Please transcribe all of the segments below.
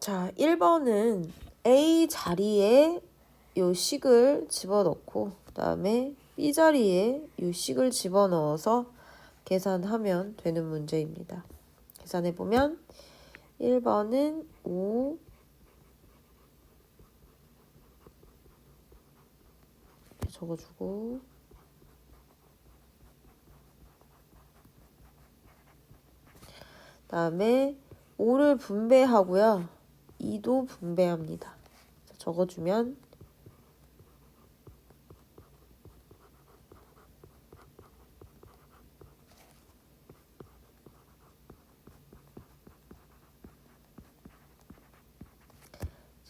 자, 1번은 A 자리에 요 식을 집어넣고 그 다음에 B 자리에 요 식을 집어넣어서 계산하면 되는 문제입니다. 계산해보면 1번은 5 적어주고 그 다음에 5를 분배하고요. 2도 분배합니다. 적어주면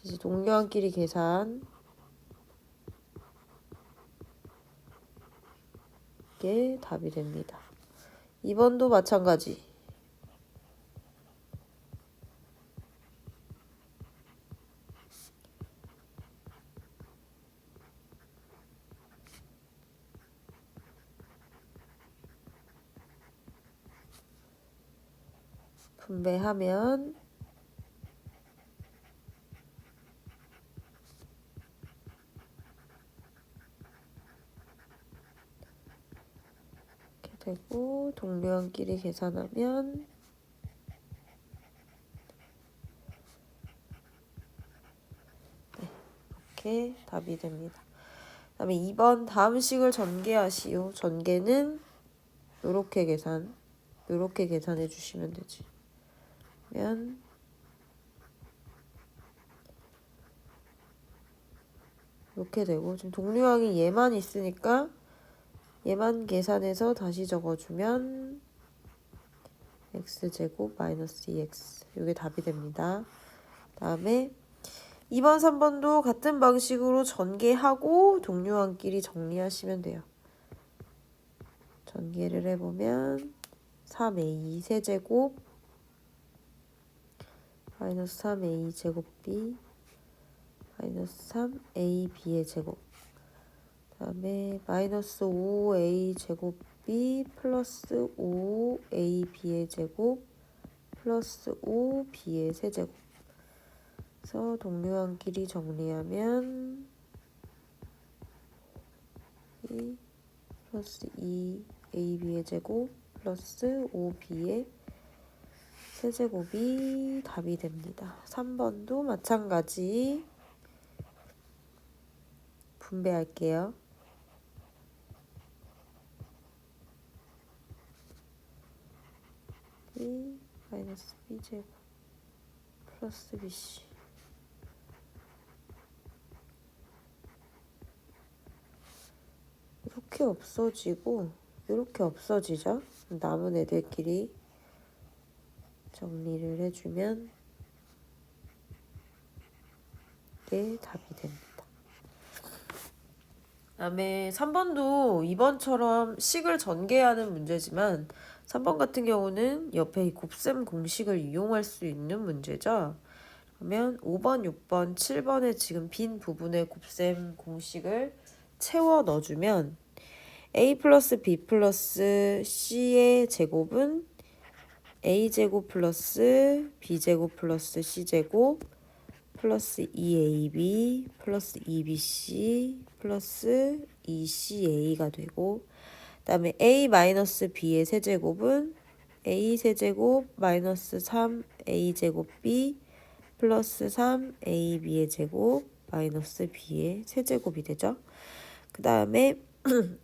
이제 동료한끼리 계산 게 답이 됩니다. 2번도 마찬가지. 분배하면 이렇게 되고 동료한끼리 계산하면 이렇게 답이 됩니다. 그 다음에 2번 다음 식을 전개하시오. 전개는 요렇게 계산해 주시면 되지. 그러면 이렇게 되고 지금 동류항이 얘만 있으니까 얘만 계산해서 다시 적어주면 x제곱 마이너스 2x 이게 답이 됩니다. 다음에 2번, 3번도 같은 방식으로 전개하고 동류항끼리 정리하시면 돼요. 전개를 해보면 3a 세제곱 마이너스 3a 제곱 b 마이너스 3ab의 제곱 그 다음에 마이너스 5a 제곱 b 플러스 5ab의 제곱 플러스 5b의 세제곱 그래서 동류항끼리 정리하면 2 플러스 2ab의 제곱 플러스 5b의 세제곱이 답이 됩니다. 3번도 마찬가지 분배할게요. b 마이너스 b제곱 플러스 bc 이렇게 없어지고 이렇게 없어지죠. 남은 애들끼리 정리를 해주면 이게 답이 됩니다. 그다음에 3번도 2번처럼 식을 전개하는 문제지만 3번 같은 경우는 옆에 이 곱셈 공식을 이용할 수 있는 문제죠. 그러면 5번, 6번, 7번에 지금 빈 부분에 곱셈 공식을 채워 넣어주면 a 플러스 b 플러스 c의 제곱은 a제곱 플러스 b제곱 플러스 c제곱 플러스 2ab 플러스 2bc 플러스 2ca가 되고 그 다음에 a 마이너스 b의 세제곱은 a 세제곱 마이너스 3a제곱 b 플러스 3ab의 제곱 마이너스 b의 세제곱이 되죠. 그 다음에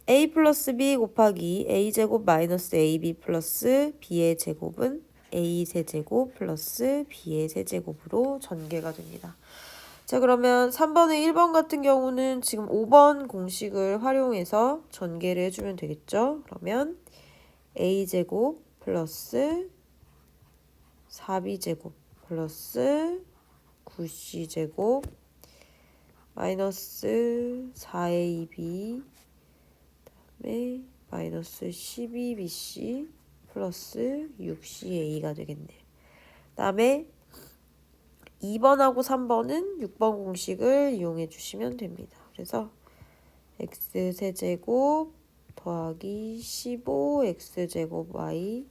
a 플러스 b 곱하기 a제곱 마이너스 ab 플러스 b의 제곱은 a 세제곱 플러스 b의 세제곱으로 전개가 됩니다. 자, 그러면 3번의 1번 같은 경우는 지금 5번 공식을 활용해서 전개를 해주면 되겠죠. 그러면 a제곱 플러스 4b제곱 플러스 9c제곱 마이너스 4ab 그다음에 마이너스 12bc 플러스 6ca가 되겠네. 그 다음에 2번하고 3번은 6번 공식을 이용해 주시면 됩니다. 그래서 x세제곱 더하기 15x제곱 y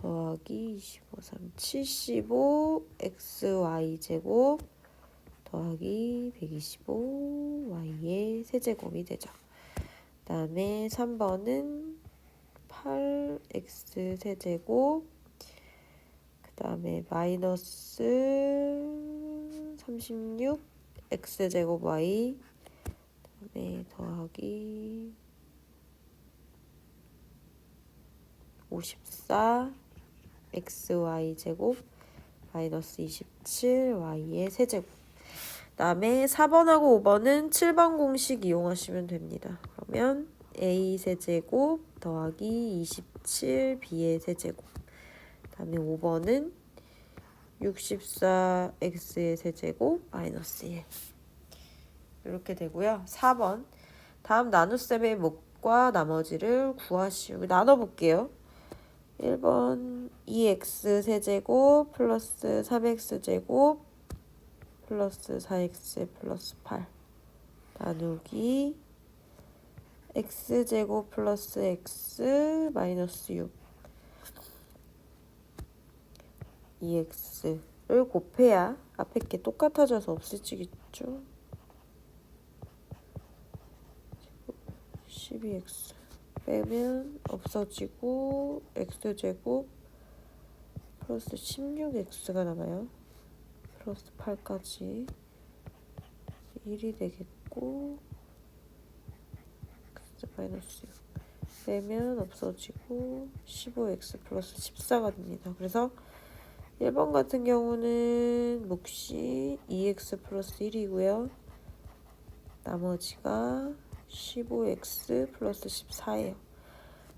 더하기 25, 3, 75 xy 제곱 더하기 125 y의 세제곱이 되죠. 그 다음에 3번은 8x 세제곱 그 다음에 마이너스 36 x제곱 y 그 다음에 더하기 54 xy 제곱 마이너스 27 y의 세제곱. 그 다음에 4번하고 5번은 7번 공식 이용하시면 됩니다. 그러면 a 세제곱 더하기 27 b의 세제곱. 그 다음에 5번은 64 x의 세제곱 마이너스 1 이렇게 되고요. 4번 다음 나눗셈의 목과 나머지를 구하시오. 나눠볼게요. 1번 2x 세제곱 플러스 3x제곱 플러스 4x 플러스 8 나누기 x제곱 플러스 x 마이너스 6 2x를 곱해야 앞에 게 똑같아져서 없어지겠죠. 12x 빼면 없어지고 x제곱 플러스 16x가 남아요. 플러스 8까지 1이 되겠고 x 마이너스 6 빼면 없어지고 15x 플러스 14가 됩니다. 그래서 1번 같은 경우는 몫이 2x 플러스 1이고요. 나머지가 15x 플러스 14예요.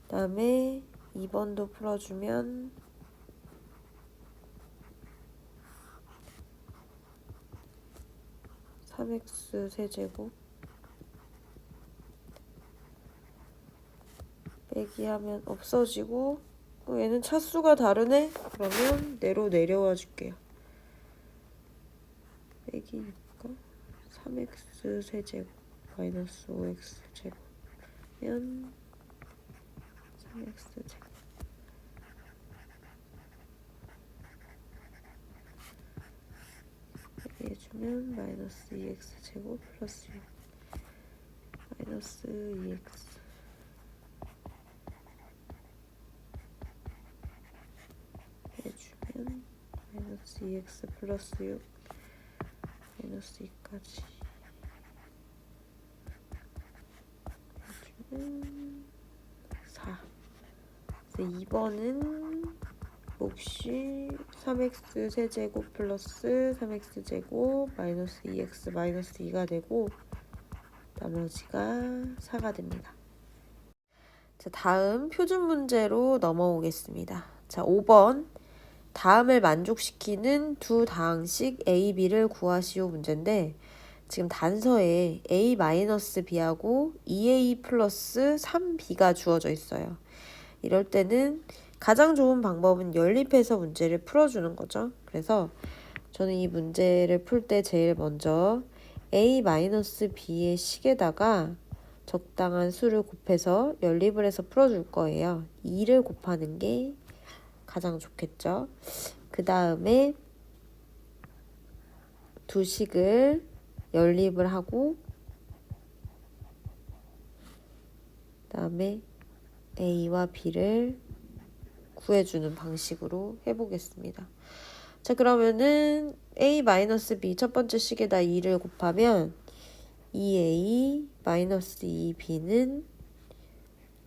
그 다음에 2번도 풀어주면 3x 세제곱 빼기 하면 없어지고 얘는 차수가 다르네? 그러면 내로 내려와 줄게요. 빼기니까 3x 세제곱 마이너스 5x 제곱면 3x 제곱 해주면 마이너스 2x 제곱 플러스 6 마이너스 2x 해주면 마이너스 2x 플러스 6 마이너스 2까지 해주면 4 2번은 몫이 3x 세제곱 플러스 3x 제곱 마이너스 2x 마이너스 2가 되고 나머지가 4가 됩니다. 자, 다음 표준 문제로 넘어오겠습니다. 자, 5번 다음을 만족시키는 두 다항식 a, b를 구하시오 문제인데 지금 단서에 a-b하고 2a 플러스 3b가 주어져 있어요. 이럴 때는 가장 좋은 방법은 연립해서 문제를 풀어주는 거죠. 그래서 저는 이 문제를 풀 때 제일 먼저 a-b의 식에다가 적당한 수를 곱해서 연립을 해서 풀어줄 거예요. 2를 곱하는 게 가장 좋겠죠. 그 다음에 두 식을 연립을 하고 그 다음에 a와 b를 구해주는 방식으로 해보겠습니다. 자, 그러면은 a-b 첫 번째 식에다 2를 곱하면 2a 마이너스 2b는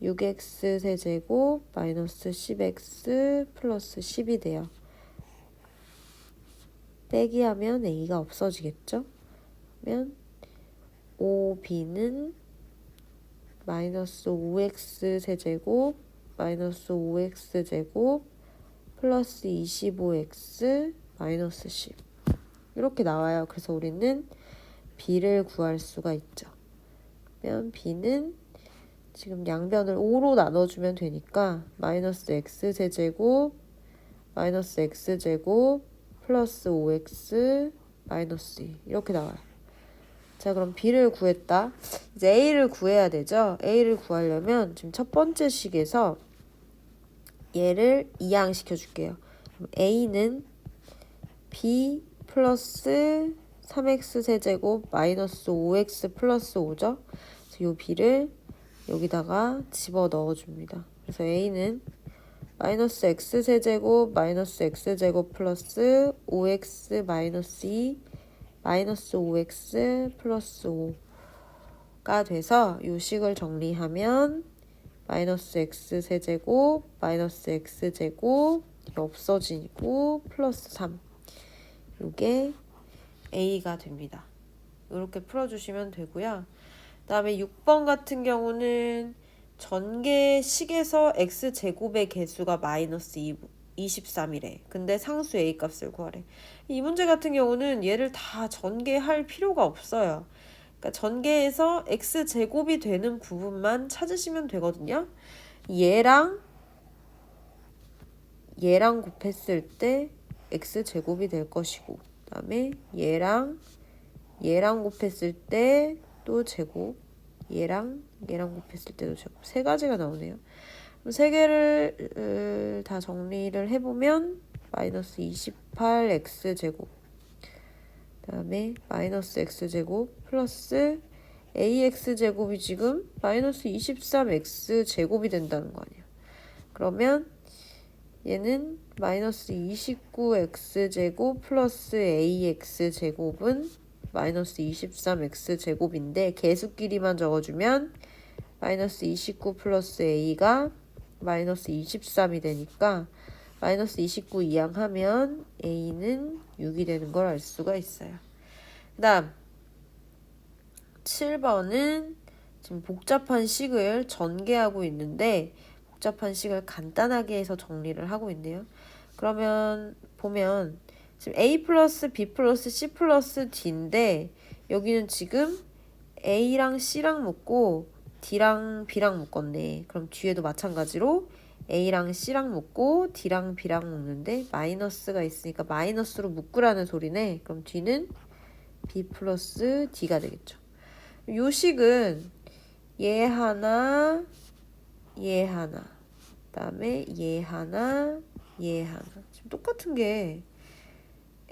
6x 세제곱 마이너스 10x 플러스 10이 돼요. 빼기하면 a가 없어지겠죠? 그러면 5b는 마이너스 5x 세제곱 마이너스 5x 제곱 플러스 25x 마이너스 10 이렇게 나와요. 그래서 우리는 b를 구할 수가 있죠. 그러면 b는 지금 양변을 5로 나눠주면 되니까 마이너스 x 세제곱 마이너스 x 제곱 플러스 5x 마이너스 2 이렇게 나와요. 자, 그럼 b를 구했다. 이제 a를 구해야 되죠. a를 구하려면 지금 첫 번째 식에서 얘를 이항시켜 줄게요. 그럼 a는 b 플러스 3x 세제곱 마이너스 5x 플러스 5죠. 그래서 이 b를 여기다가 집어 넣어줍니다. 그래서 a는 마이너스 x 세제곱 마이너스 x제곱 플러스 5x 마이너스 2 마이너스 5x 플러스 5가 돼서 이 식을 정리하면 마이너스 x 세제곱 마이너스 x제곱 없어지고 플러스 3 이게 a가 됩니다. 이렇게 풀어주시면 되고요. 그 다음에 6번 같은 경우는 전개식에서 x제곱의 개수가 마이너스 23이래. 근데 상수 a 값을 구하래. 이 문제 같은 경우는 얘를 다 전개할 필요가 없어요. 그러니까 전개해서 x제곱이 되는 부분만 찾으시면 되거든요. 얘랑 곱했을 때 x제곱이 될 것이고, 그 다음에 얘랑 곱했을 때 또 제곱, 얘랑 곱했을 때도 제곱. 세 가지가 나오네요. 그럼 세 개를 다 정리를 해보면 마이너스 28x제곱, 그 다음에 마이너스 x제곱 플러스 ax제곱이 지금 마이너스 23x제곱이 된다는 거 아니에요. 그러면 얘는 마이너스 29x제곱 플러스 ax제곱은 마이너스 23x제곱인데 개수끼리만 적어주면 마이너스 29 플러스 a가 마이너스 23이 되니까 마이너스 29 이항하면 a는 6이 되는 걸 알 수가 있어요. 그 다음 7번은 지금 복잡한 식을 전개하고 있는데 복잡한 식을 간단하게 해서 정리를 하고 있네요. 그러면 보면 지금 a 플러스 b 플러스 c 플러스 d인데 여기는 지금 a랑 c랑 묶고 d랑 b랑 묶었네. 그럼 뒤에도 마찬가지로 a랑 c랑 묶고 d랑 b랑 묶는데 마이너스가 있으니까 마이너스로 묶으라는 소리네. 그럼 뒤는 b 플러스 d가 되겠죠. 요 식은 얘 하나, 얘 하나, 그 다음에 얘 하나, 얘 하나. 지금 똑같은 게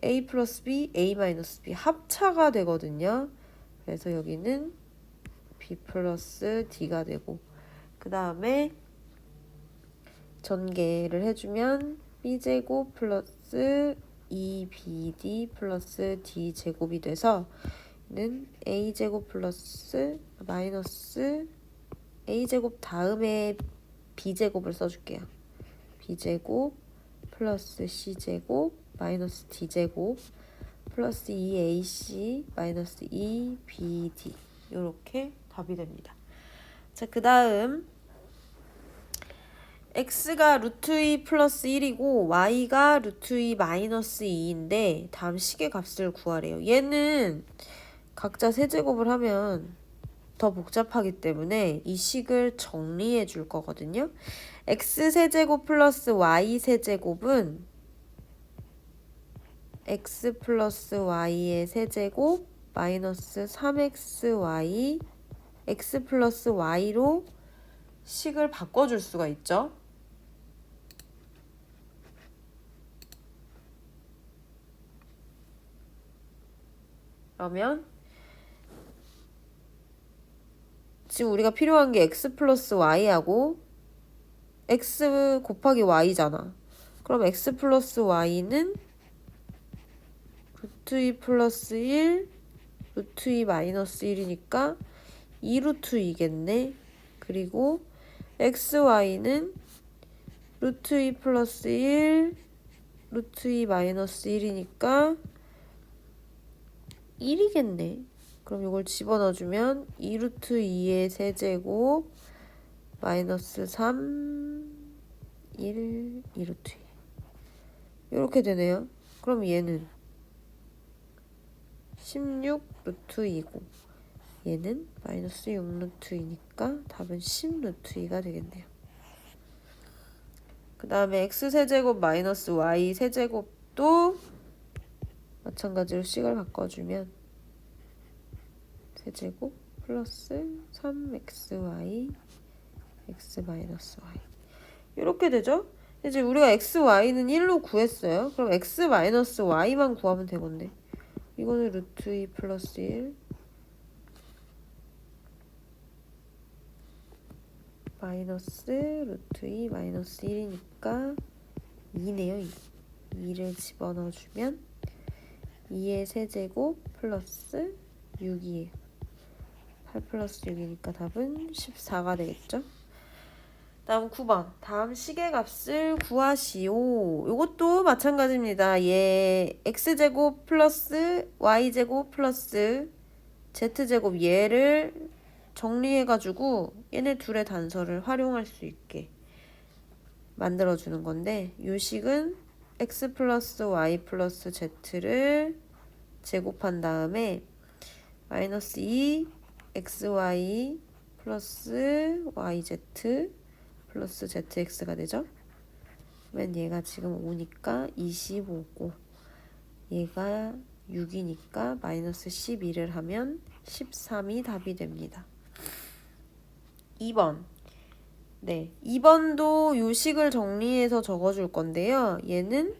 a 플러스 b, a 마이너스 b 합차가 되거든요. 그래서 여기는 b 플러스 d가 되고, 그 다음에 전개를 해주면 b제곱 플러스 2bd 플러스 d제곱이 돼서 는 a제곱 플러스 마이너스 a제곱 다음에 b제곱을 써줄게요. b제곱 플러스 c제곱 마이너스 d제곱 플러스 2ac 마이너스 2bd 이렇게 답이 됩니다. 자, 그 다음 x가 루트 2 플러스 1이고 y가 루트 2 마이너스 2인데 다음 식의 값을 구하래요. 얘는 각자 세제곱을 하면 더 복잡하기 때문에 이 식을 정리해 줄 거거든요. x세제곱 플러스 y세제곱은 x 플러스 y의 세제곱 마이너스 3xy x 플러스 y로 식을 바꿔줄 수가 있죠. 그러면 지금 우리가 필요한 게 x 플러스 y하고 x 곱하기 y잖아. 그럼 x 플러스 y는 루트 2 플러스 1 루트 2 마이너스 1이니까 2 루트 2겠네. 그리고 xy는 루트 2 플러스 1 루트 2 마이너스 1이니까 1이겠네. 그럼 이걸 집어넣어주면 2 루트 2의 세제곱 마이너스 3 1 2 루트 2 이렇게 되네요. 그럼 얘는 16 루트 2고 얘는 마이너스 6 루트 2니까 답은 10 루트 2가 되겠네요. 그 다음에 x세제곱 마이너스 y세제곱도 마찬가지로 식을 바꿔주면 세제곱 플러스 3xy x 마이너스 y 이렇게 되죠. 이제 우리가 x, y는 1로 구했어요. 그럼 x 마이너스 y만 구하면 되건데 이거는 루트 2 플러스 1 마이너스 루트 2 마이너스 1이니까 2네요. 2를 집어넣어주면 2의 세제곱 플러스 6이에요. 8 플러스 6이니까 답은 14가 되겠죠? 다음 9번. 다음 시계값을 구하시오. 이것도 마찬가지입니다. 얘 x제곱 플러스 y제곱 플러스 z제곱 얘를 정리해가지고 얘네 둘의 단서를 활용할 수 있게 만들어주는 건데 이 식은 x 플러스 y 플러스 z를 제곱한 다음에 마이너스 2 xy 플러스 yz 플러스 zx가 되죠. 그러면 얘가 지금 5니까 25고 얘가 6이니까 마이너스 12를 하면 13이 답이 됩니다. 2번. 네, 2번도 요식을 정리해서 적어줄 건데요. 얘는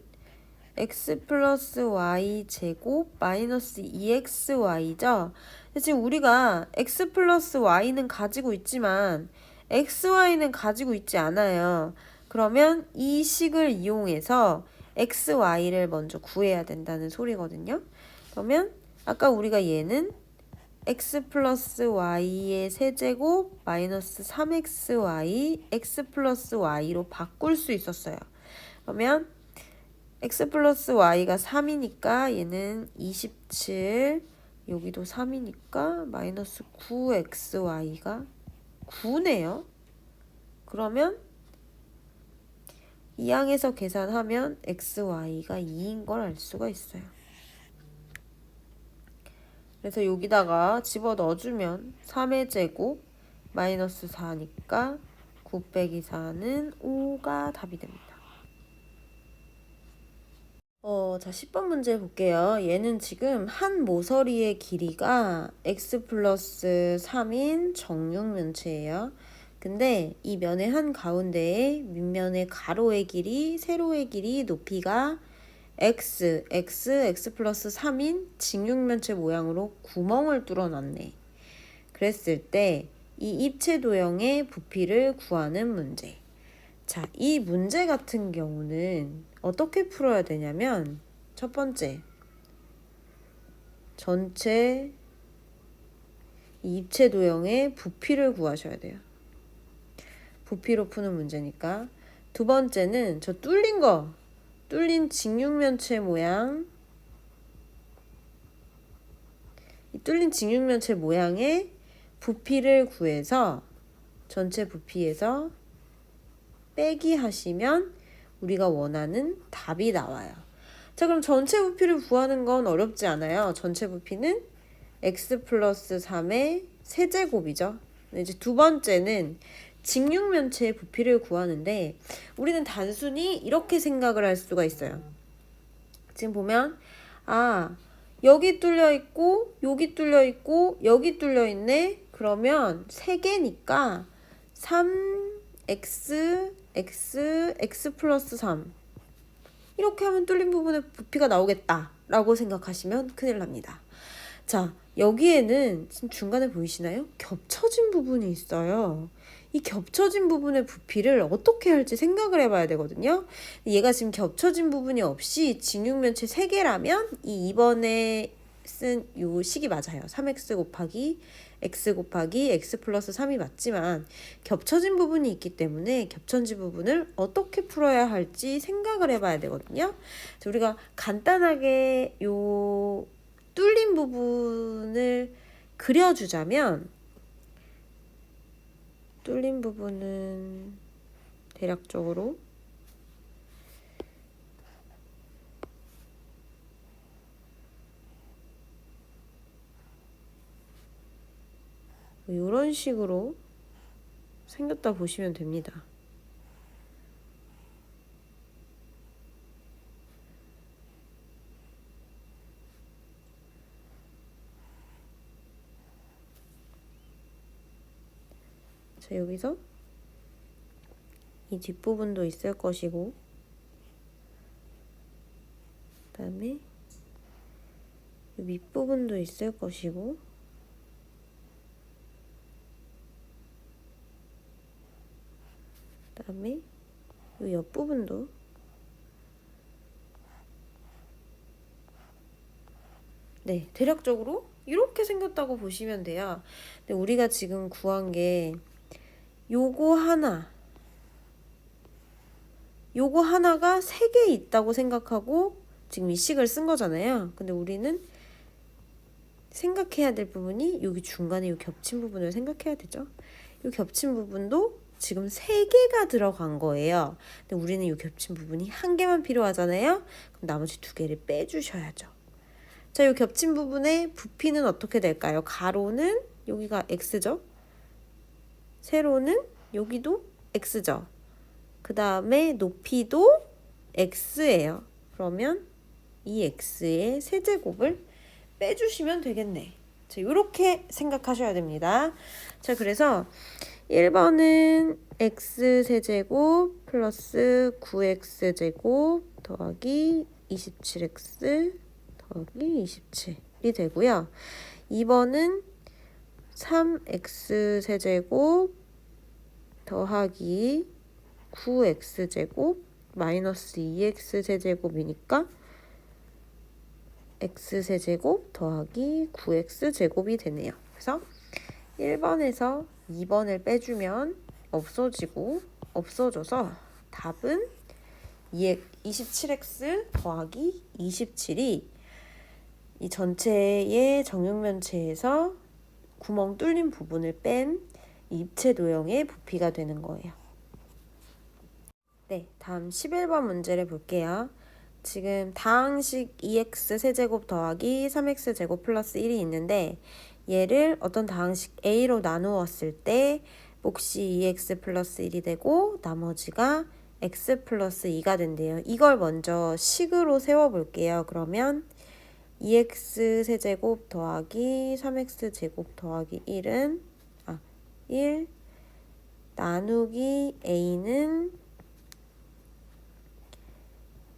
x 플러스 y 제곱 마이너스 2xy죠. 지금 우리가 x 플러스 y는 가지고 있지만 xy는 가지고 있지 않아요. 그러면 이 식을 이용해서 xy를 먼저 구해야 된다는 소리거든요. 그러면 아까 우리가 얘는 x 플러스 y의 세제곱 마이너스 3xy x 플러스 y로 바꿀 수 있었어요. 그러면 x 플러스 y가 3이니까 얘는 27 여기도 3이니까 마이너스 9xy가 9네요. 그러면 이 항에서 계산하면 xy가 2인 걸 알 수가 있어요. 그래서 여기다가 집어 넣어주면 3의 제곱 마이너스 4니까 9 빼기 4는 5가 답이 됩니다. 자, 10번 문제 볼게요. 얘는 지금 한 모서리의 길이가 x 플러스 3인 정육면체예요. 근데 이 면의 한 가운데에 밑면의 가로의 길이, 세로의 길이, 높이가 x 플러스 3인 직육면체 모양으로 구멍을 뚫어놨네. 그랬을 때 이 입체 도형의 부피를 구하는 문제. 자, 이 문제 같은 경우는 어떻게 풀어야 되냐면 첫 번째, 전체 입체 도형의 부피를 구하셔야 돼요. 부피로 푸는 문제니까. 두 번째는 저 뚫린 직육면체 모양, 이 뚫린 직육면체 모양의 부피를 구해서 전체 부피에서 빼기 하시면 우리가 원하는 답이 나와요. 자, 그럼 전체 부피를 구하는 건 어렵지 않아요. 전체 부피는 x 플러스 3의 세제곱이죠. 이제 두 번째는 직육면체의 부피를 구하는데 우리는 단순히 이렇게 생각을 할 수가 있어요. 지금 보면 여기 뚫려 있고 여기 뚫려 있고 여기 뚫려 있네. 그러면 3개니까 3x x 플러스 3 이렇게 하면 뚫린 부분의 부피가 나오겠다 라고 생각하시면 큰일 납니다. 자, 여기에는 지금 중간에 보이시나요? 겹쳐진 부분이 있어요. 이 겹쳐진 부분의 부피를 어떻게 할지 생각을 해봐야 되거든요. 얘가 지금 겹쳐진 부분이 없이 직육면체 3개라면 이 2번에 쓴 요 식이 맞아요. 3x 곱하기 x 플러스 3이 맞지만 겹쳐진 부분이 있기 때문에 겹쳐진 부분을 어떻게 풀어야 할지 생각을 해봐야 되거든요. 우리가 간단하게 요 뚫린 부분을 그려주자면 뚫린 부분은 대략적으로 이런 식으로 생겼다 보시면 됩니다. 자, 여기서 이 뒷부분도 있을 것이고, 그 다음에 이 밑부분도 있을 것이고, 그 다음에 이 옆부분도, 네, 대략적으로 이렇게 생겼다고 보시면 돼요. 근데 우리가 지금 구한 게 요거 하나가 3개 있다고 생각하고 지금 이 식을 쓴 거잖아요. 근데 우리는 생각해야 될 부분이 여기 중간에 이 겹친 부분을 생각해야 되죠. 이 겹친 부분도 지금 3개가 들어간 거예요. 근데 우리는 이 겹친 부분이 1개만 필요하잖아요. 그럼 나머지 2개를 빼주셔야죠. 자, 이 겹친 부분의 부피는 어떻게 될까요? 가로는 여기가 x죠. 세로는 여기도 x죠. 그 다음에 높이도 x예요. 그러면 이 x의 세제곱을 빼주시면 되겠네. 자, 이렇게 생각하셔야 됩니다. 자, 그래서 1번은 x세제곱 플러스 9x제곱 더하기 27x 더하기 27이 되고요. 2번은 3x세제곱 더하기 9x제곱 마이너스 2x세제곱이니까 x세제곱 더하기 9x제곱이 되네요. 그래서 1번에서 2번을 빼주면 없어져서 답은 27x 더하기 27이 이 전체의 정육면체에서 구멍 뚫린 부분을 뺀 입체 도형의 부피가 되는 거예요. 네, 다음 11번 문제를 볼게요. 지금 다항식 2x 세제곱 더하기 3x제곱 플러스 1이 있는데 얘를 어떤 다항식 a로 나누었을 때 몫이 2x 플러스 1이 되고 나머지가 x 플러스 2가 된대요. 이걸 먼저 식으로 세워볼게요. 그러면 2x 세제곱 더하기 3x제곱 더하기 1은 1 나누기 a는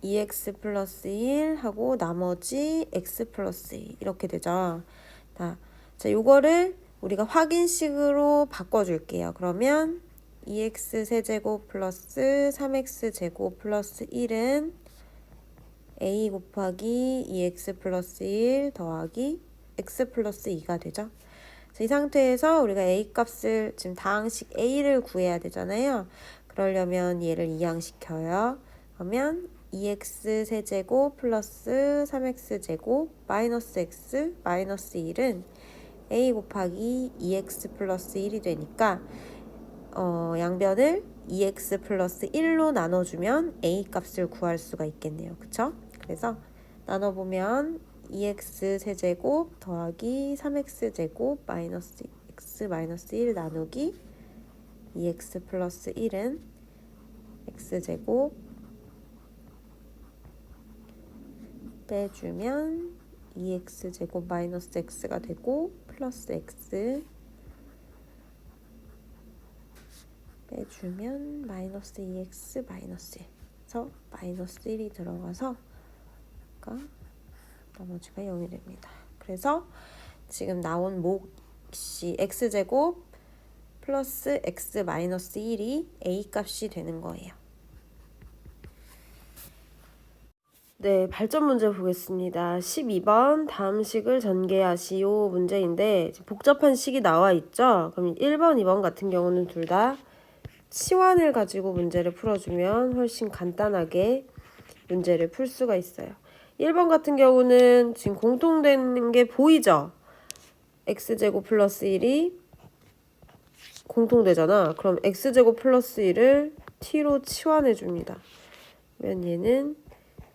2x 플러스 1 하고 나머지 x 플러스 2 이렇게 되죠. 자, 요거를 우리가 확인식으로 바꿔줄게요. 그러면 2x 세제곱 플러스 3x 제곱 플러스 1은 a 곱하기 2x 플러스 1 더하기 x 플러스 2가 되죠. 자, 이 상태에서 우리가 a 값을 지금 다항식 a를 구해야 되잖아요. 그러려면 얘를 이항시켜요. 그러면 2x 세제곱 플러스 3x 제곱 마이너스 x 마이너스 1은 a 곱하기 2x 플러스 1이 되니까 양변을 2x 플러스 1로 나눠주면 a 값을 구할 수가 있겠네요. 그쵸? 그래서 나눠보면 2x 세제곱 더하기 3x 제곱 마이너스 x 마이너스 1 나누기 2x 플러스 1은 x제곱 빼주면 2x제곱 마이너스 x가 되고 플러스 x 빼주면 마이너스 2x 마이너스 1 그래서 마이너스 1이 들어가서 나머지가 0이 됩니다. 그래서 지금 나온 몫이 x제곱 플러스 x 마이너스 1이 a 값이 되는 거예요. 네, 발전 문제 보겠습니다. 12번 다음 식을 전개하시오 문제인데 복잡한 식이 나와 있죠. 그럼 1번, 2번 같은 경우는 둘 다 치환을 가지고 문제를 풀어주면 훨씬 간단하게 문제를 풀 수가 있어요. 1번 같은 경우는 지금 공통된 게 보이죠? x제곱 플러스 1이 공통되잖아. 그럼 x제곱 플러스 1을 t로 치환해 줍니다. 그러면 얘는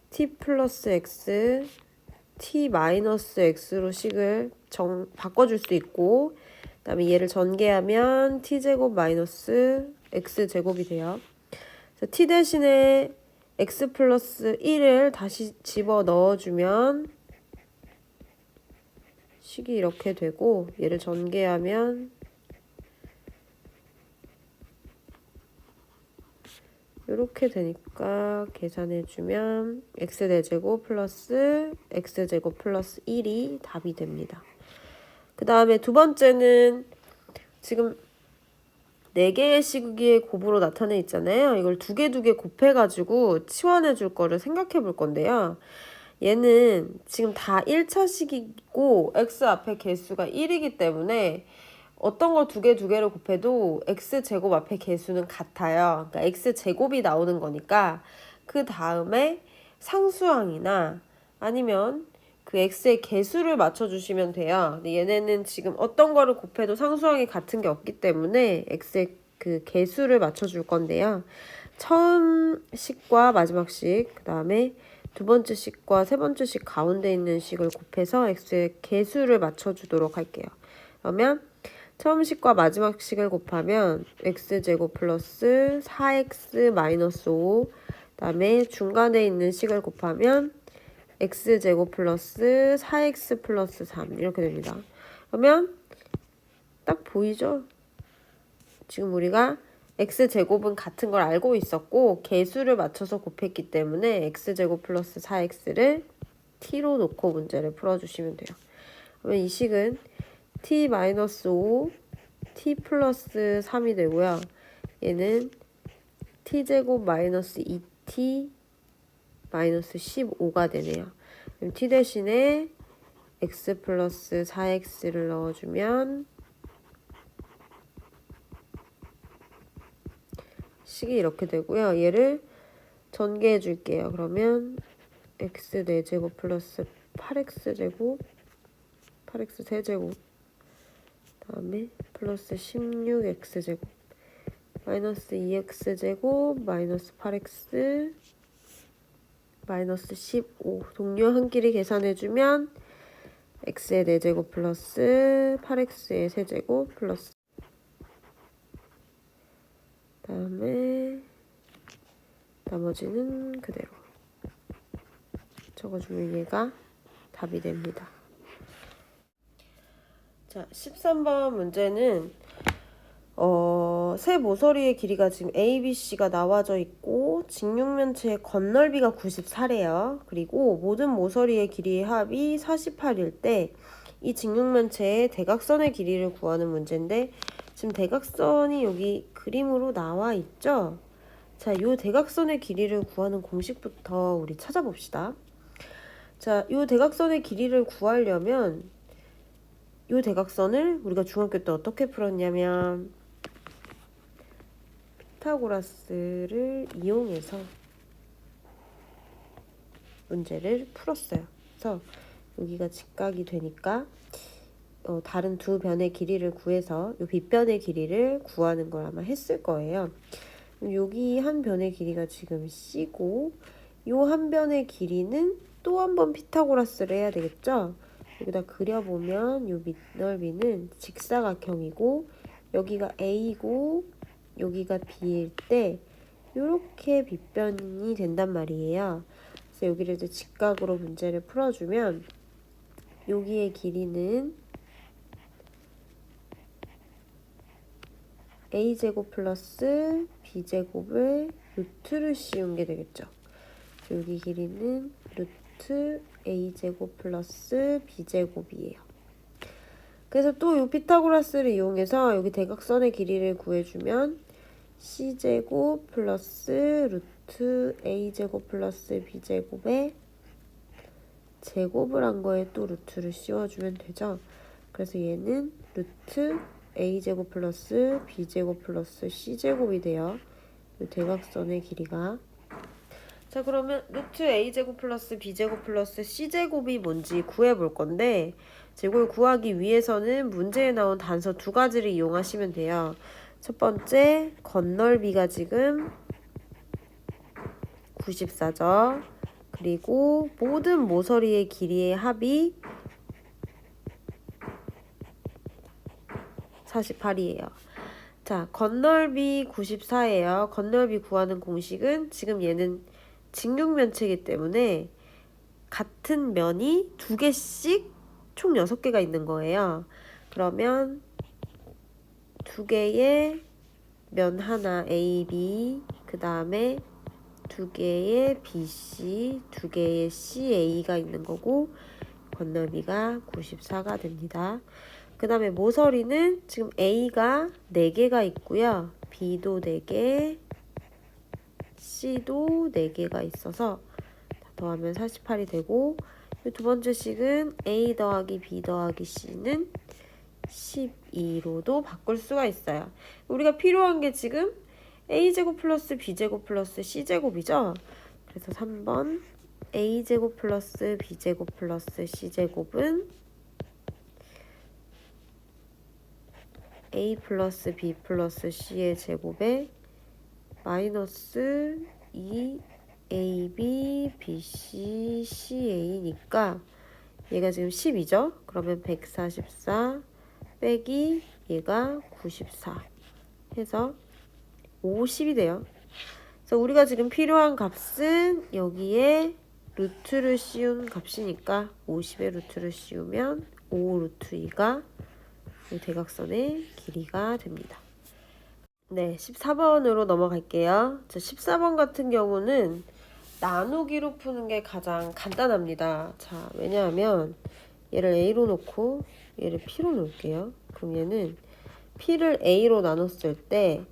t 플러스 x, t 마이너스 x로 식을 바꿔줄 수 있고 그 다음에 얘를 전개하면 t제곱 마이너스 x제곱이 돼요. 그래서 t 대신에 x 플러스 1을 다시 집어 넣어주면 식이 이렇게 되고 얘를 전개하면 이렇게 되니까 계산해주면 x4제곱 플러스 x제곱 플러스 1이 답이 됩니다. 그 다음에 두 번째는 지금 4개의 시기의 곱으로 나타내 있잖아요. 이걸 두 개 곱해가지고 치환해 줄 거를 생각해 볼 건데요. 얘는 지금 다 1차식이고 x 앞에 개수가 1이기 때문에 어떤 걸 두 개로 곱해도 x제곱 앞에 개수는 같아요. 그러니까 x제곱이 나오는 거니까 그 다음에 상수항이나 아니면 그 x의 개수를 맞춰주시면 돼요. 근데 얘네는 지금 어떤 거를 곱해도 상수항이 같은 게 없기 때문에 x의 그 개수를 맞춰줄 건데요. 처음 식과 마지막 식, 그 다음에 두 번째 식과 세 번째 식 가운데 있는 식을 곱해서 x의 개수를 맞춰주도록 할게요. 그러면 처음 식과 마지막 식을 곱하면 x제곱 플러스 4x 마이너스 5, 그 다음에 중간에 있는 식을 곱하면 x제곱 플러스 4x 플러스 3 이렇게 됩니다. 그러면 딱 보이죠? 지금 우리가 x제곱은 같은 걸 알고 있었고 개수를 맞춰서 곱했기 때문에 x제곱 플러스 4x를 t로 놓고 문제를 풀어주시면 돼요. 그러면 이 식은 t-5 t 플러스 3이 되고요. 얘는 t제곱 마이너스 2t 마이너스 15가 되네요. 그럼 t 대신에 x 플러스 4x를 넣어주면 식이 이렇게 되고요. 얘를 전개해 줄게요. 그러면 x 4제곱 플러스 8x 세제곱 다음에 플러스 16x제곱 마이너스 2x제곱 마이너스 8x 마이너스 15 동료 한 길이 계산해주면 x의 4제곱 플러스 8x의 세제곱 플러스 다음에 나머지는 그대로 적어주면 얘가 답이 됩니다. 자, 13번 문제는 세 모서리의 길이가 지금 A, B, C가 나와져 있고 직육면체의 건널비가 94래요. 그리고 모든 모서리의 길이의 합이 48일 때 이 직육면체의 대각선의 길이를 구하는 문제인데 지금 대각선이 여기 그림으로 나와 있죠? 자, 이 대각선의 길이를 구하는 공식부터 우리 찾아봅시다. 자, 이 대각선의 길이를 구하려면 이 대각선을 우리가 중학교 때 어떻게 풀었냐면 피타고라스를 이용해서 문제를 풀었어요. 그래서 여기가 직각이 되니까 다른 두 변의 길이를 구해서 이 빗변의 길이를 구하는 걸 아마 했을 거예요. 여기 한 변의 길이가 지금 C고 이 한 변의 길이는 또 한 번 피타고라스를 해야 되겠죠? 여기다 그려보면 이 밑넓이는 직사각형이고 여기가 A고 여기가 B일 때 이렇게 빗변이 된단 말이에요. 그래서 여기를 이제 직각으로 문제를 풀어주면 여기의 길이는 a제곱 플러스 b제곱을 루트를 씌운 게 되겠죠. 여기 길이는 루트 a제곱 플러스 b제곱이에요. 그래서 또 이 피타고라스를 이용해서 여기 대각선의 길이를 구해주면 c제곱 플러스 루트 a제곱 플러스 b제곱에 제곱을 한 거에 또 루트를 씌워주면 되죠. 그래서 얘는 루트 a제곱 플러스 b제곱 플러스 c제곱이 돼요. 이 대각선의 길이가. 자, 그러면 루트 a제곱 플러스 b제곱 플러스 c제곱이 뭔지 구해볼 건데 이걸 구하기 위해서는 문제에 나온 단서 두 가지를 이용하시면 돼요. 첫 번째, 건널비가 지금 94죠. 그리고 모든 모서리의 길이의 합이 48이에요. 자, 건널비 94예요. 건널비 구하는 공식은 지금 얘는 직육면체이기 때문에 같은 면이 두 개씩 총 6개가 있는 거예요. 그러면 두 개의 면 하나 A, B, 그 그 다음에 두 개의 BC, 두 개의 CA가 있는 거고 건너비가 94가 됩니다. 그 다음에 모서리는 지금 A가 4개가 있고요. B도 4개, C도 4개가 있어서 더하면 48이 되고 두 번째 식은 A 더하기 B 더하기 C는 12로도 바꿀 수가 있어요. 우리가 필요한 게 지금 A제곱 플러스 B제곱 플러스 C제곱이죠. 그래서 3번 A제곱 플러스 B제곱 플러스 C제곱은 A 플러스 B 플러스 C의 제곱에 마이너스 2AB, BC, CA니까 얘가 지금 10이죠? 그러면 144 빼기 얘가 94 해서 50이 돼요. 그래서 우리가 지금 필요한 값은 여기에 루트를 씌운 값이니까 50에 루트를 씌우면 5 루트 2가 이 대각선의 길이가 됩니다. 네, 14번으로 넘어갈게요. 14번 같은 경우는 나누기로 푸는 게 가장 간단합니다. 자, 왜냐하면 얘를 A로 놓고 얘를 P로 놓을게요. 그럼 얘는 P를 A로 나눴을 때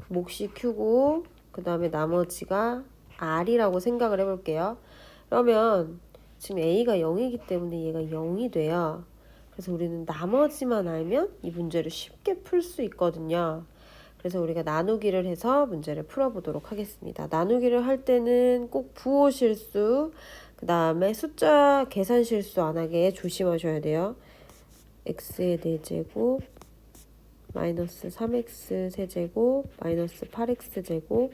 몫이 Q고 그 다음에 나머지가 R이라고 생각을 해볼게요. 그러면 지금 A가 0이기 때문에 얘가 0이 돼요. 그래서 우리는 나머지만 알면 이 문제를 쉽게 풀 수 있거든요. 그래서 우리가 나누기를 해서 문제를 풀어보도록 하겠습니다. 나누기를 할 때는 꼭 부호 실수, 그 다음에 숫자 계산 실수 안 하게 조심하셔야 돼요. x의 4제곱, 마이너스 3x 세제곱, 마이너스 8x 제곱,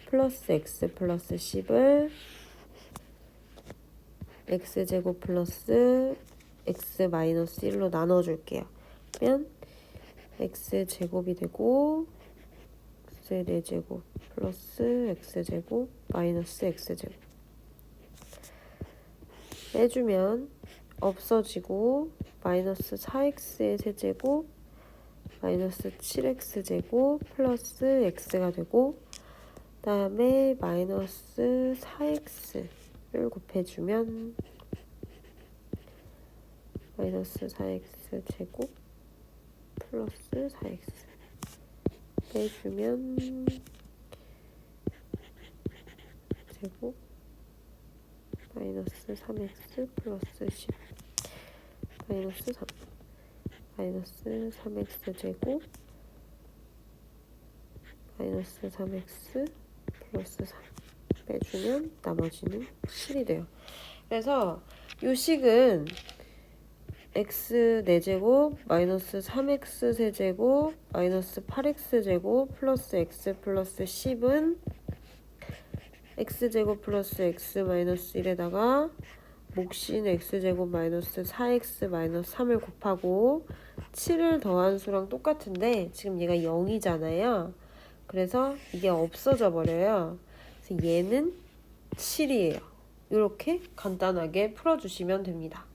플러스 x 플러스 10을 x제곱 플러스 x 마이너스 1로 나눠줄게요. 그러면 x제곱이 되고 x의 4제곱 플러스 x제곱 마이너스 x제곱 빼주면 없어지고 마이너스 4x의 세제곱 마이너스 7x제곱 플러스 x가 되고 그 다음에 마이너스 4x를 곱해주면 마이너스 4x 제곱 플러스 4x 빼주면 제곱 마이너스 3x 플러스 10 마이너스 3 마이너스 3x 제곱 마이너스 3x 플러스 3 빼주면 나머지는 7이 돼요. 그래서 이 식은 x 4제곱 마이너스 3x 세제곱 마이너스 8x 제곱 플러스 x 플러스 10은 x제곱 플러스 x 마이너스 1에다가 몫인 x제곱 마이너스 4x 마이너스 3을 곱하고 7을 더한 수랑 똑같은데 지금 얘가 0이잖아요. 그래서 이게 없어져 버려요. 그래서 얘는 7이에요. 이렇게 간단하게 풀어주시면 됩니다.